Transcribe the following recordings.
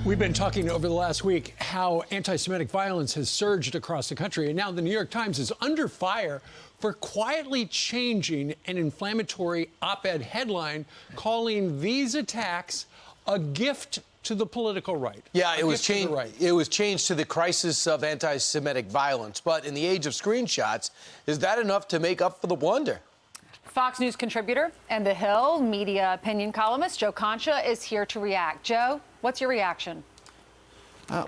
We've been talking over the last week how anti-Semitic violence has surged across the country, and now the New York Times is under fire for quietly changing an inflammatory op-ed headline, calling these attacks a gift to the political right. Yeah, it was changed. It was changed to the crisis of anti-Semitic violence. But in the age of screenshots, is that enough to make up for the blunder? Fox News contributor and The Hill media opinion columnist Joe Concha is here to react. Joe, what's your reaction?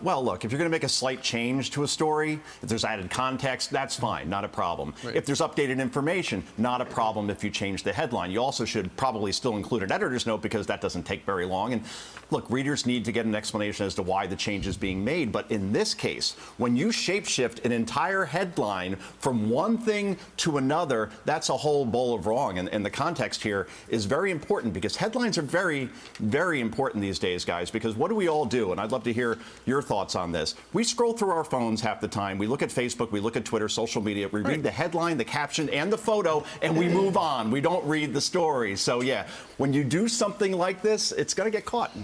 Well, look, if you're going to make a slight change to a story, if there's added context, that's fine, not a problem. Right. If there's updated information, not a problem if you change the headline. You also should probably still include an editor's note because that doesn't take very long. And look, readers need to get an explanation as to why the change is being made. But in this case, when you shapeshift an entire headline from one thing to another, that's a whole bowl of wrong. And the context here is very important because headlines are very, very important these days, guys, because what do we all do? And I'd love to hear your thoughts on this. We scroll through our phones half the time. We look at Facebook, we look at Twitter, social media. We read the headline, the caption, and the photo, and we move on. We don't read the story. So, yeah, when you do something like this, it's going to get caught.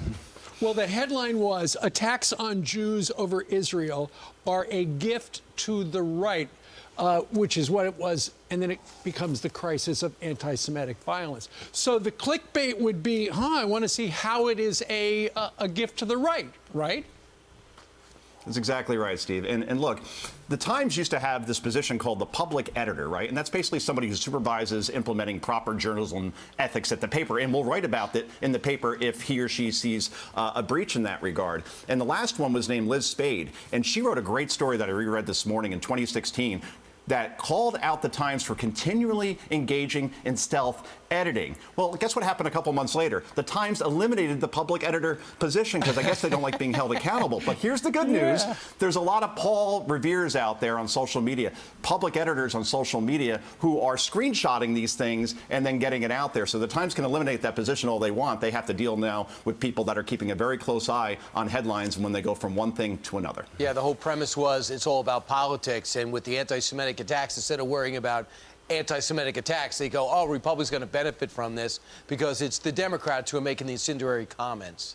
Well, the headline was, attacks on Jews over Israel are a gift to the right, which is what it was, and then it becomes the crisis of anti-Semitic violence. So the clickbait would be, I want to see how it is a gift to the right, right? That's exactly right, Steve. And look, the Times used to have this position called the public editor, right? And that's basically somebody who supervises implementing proper journalism ethics at the paper and will write about it in the paper if he or she sees a breach in that regard. And the last one was named Liz Spade, and she wrote a great story that I reread this morning in 2016 that called out the Times for continually engaging in stealth editing. Well, guess what happened a couple months later? The Times eliminated the public editor position because I guess they don't like being held accountable. But here's the good news. There's a lot of Paul Reveres out there on social media, public editors on social media who are screenshotting these things and then getting it out there. So the Times can eliminate that position all they want. They have to deal now with people that are keeping a very close eye on headlines when they go from one thing to another. Yeah, the whole premise was it's all about politics, and with the anti-Semitic attacks, instead of worrying about anti-Semitic attacks, they go, oh, Republicans going to benefit from this because it's the Democrats who are making the incendiary comments.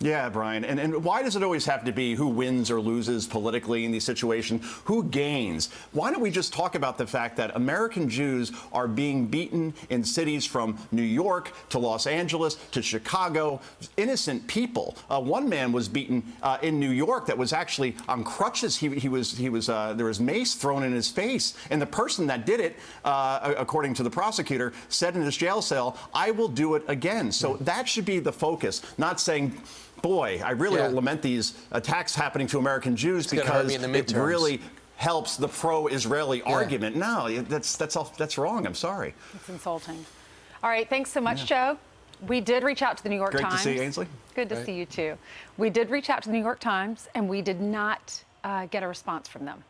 Yeah, Brian. And why does it always have to be who wins or loses politically in these situations? Who gains? Why don't we just talk about the fact that American Jews are being beaten in cities from New York to Los Angeles to Chicago? Innocent people. One man was beaten in New York that was actually on crutches. There was mace thrown in his face. And the person that did it, according to the prosecutor, said in his jail cell, I will do it again. So that should be the focus, not saying, boy, I really lament these attacks happening to American Jews because it really helps the pro-Israeli argument. No, that's wrong. I'm sorry. It's insulting. All right, thanks so much, Joe. We did reach out to the New York Times. Great to see you, Ainsley. Good to see you, too. We did reach out to the New York Times, and we did not get a response from them.